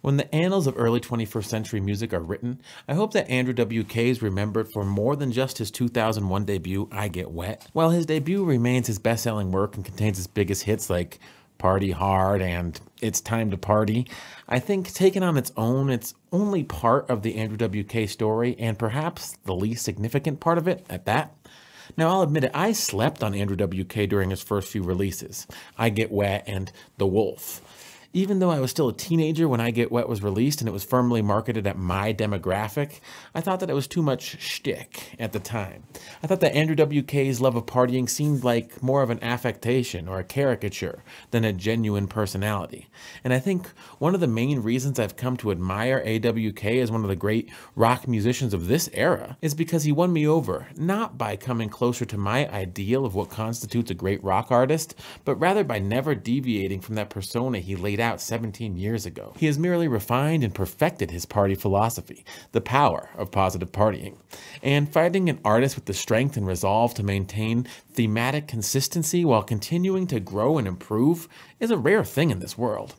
When the annals of early 21st century music are written, I hope that Andrew W.K. is remembered for more than just his 2001 debut, I Get Wet. While his debut remains his best-selling work and contains his biggest hits like Party Hard and It's Time to Party, I think taken on its own, it's only part of the Andrew W.K. story and perhaps the least significant part of it at that. Now, I'll admit it, I slept on Andrew W.K. during his first few releases, I Get Wet and The Wolf. Even though I was still a teenager when I Get Wet was released and it was firmly marketed at my demographic, I thought that it was too much shtick at the time. I thought that Andrew W.K.'s love of partying seemed like more of an affectation or a caricature than a genuine personality. And I think one of the main reasons I've come to admire AWK as one of the great rock musicians of this era is because he won me over, not by coming closer to my ideal of what constitutes a great rock artist, but rather by never deviating from that persona he laid out 17 years ago. He has merely refined and perfected his party philosophy, the power of positive partying. And finding an artist with the strength and resolve to maintain thematic consistency while continuing to grow and improve is a rare thing in this world.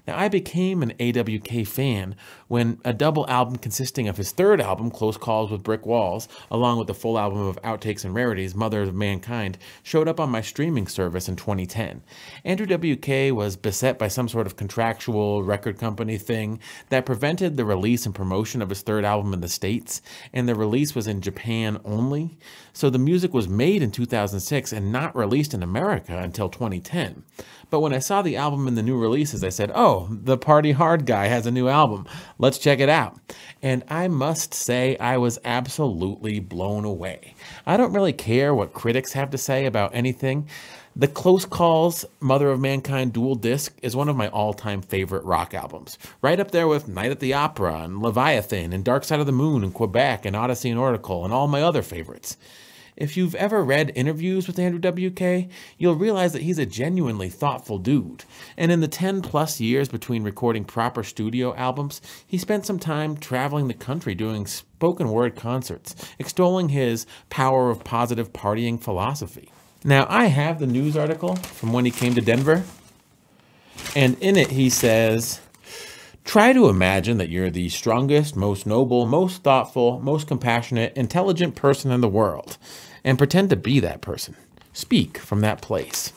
Now, I became an AWK fan when a double album consisting of his third album, Close Calls with Brick Walls, along with the full album of Outtakes and Rarities, Mother of Mankind, showed up on my streaming service in 2010. Andrew WK was beset by some sort of contractual record company thing that prevented the release and promotion of his third album in the States, and the release was in Japan only. So the music was made in 2006 and not released in America until 2010. But when I saw the album in the new releases, I said, oh, the Party Hard guy has a new album. Let's check it out. And I must say I was absolutely blown away. I don't really care what critics have to say about anything. The Close Calls Mother of Mankind dual disc is one of my all-time favorite rock albums. Right up there with Night at the Opera and Leviathan and Dark Side of the Moon and Quebec and Odyssey and Oracle and all my other favorites. If you've ever read interviews with Andrew W.K., you'll realize that he's a genuinely thoughtful dude. And in the 10+ years between recording proper studio albums, he spent some time traveling the country doing spoken word concerts, extolling his power of positive partying philosophy. Now, I have the news article from when he came to Denver, and in it he says, try to imagine that you're the strongest, most noble, most thoughtful, most compassionate, intelligent person in the world, and pretend to be that person. Speak from that place.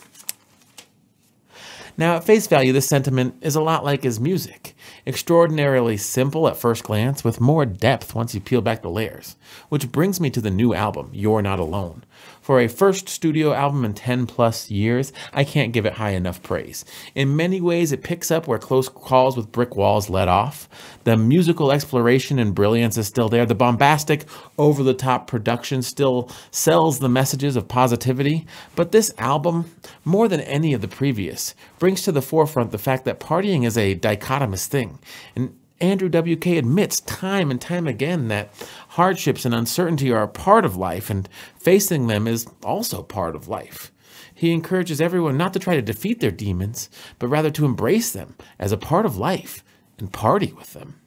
Now, at face value, this sentiment is a lot like his music. Extraordinarily simple at first glance, with more depth once you peel back the layers. Which brings me to the new album, You're Not Alone. For a first studio album in 10+ years, I can't give it high enough praise. In many ways, it picks up where Close Calls with Brick Walls let off. The musical exploration and brilliance is still there. The bombastic, over-the-top production still sells the messages of positivity. But this album, more than any of the previous, brings to the forefront the fact that partying is a dichotomous thing. And Andrew W.K. admits time and time again that hardships and uncertainty are a part of life, and facing them is also part of life. He encourages everyone not to try to defeat their demons, but rather to embrace them as a part of life and party with them.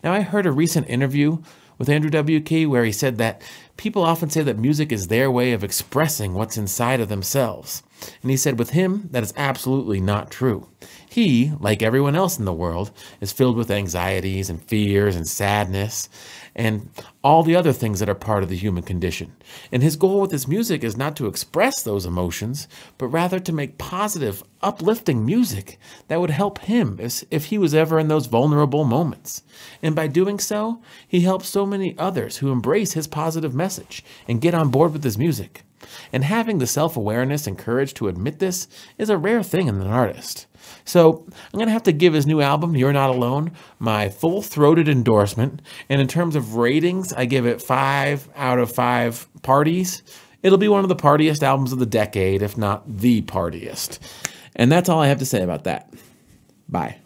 Now, I heard a recent interview with Andrew W.K. where he said that people often say that music is their way of expressing what's inside of themselves. And he said with him, that is absolutely not true. He, like everyone else in the world, is filled with anxieties and fears and sadness and all the other things that are part of the human condition. And his goal with his music is not to express those emotions, but rather to make positive, uplifting music that would help him if he was ever in those vulnerable moments. And by doing so, he helps so many others who embrace his positive message and get on board with his music. And having the self-awareness and courage to admit this is a rare thing in an artist. So I'm going to have to give his new album, You're Not Alone, my full-throated endorsement. And in terms of ratings, I give it 5 out of 5 parties. It'll be one of the partiest albums of the decade, if not the partiest. And that's all I have to say about that. Bye.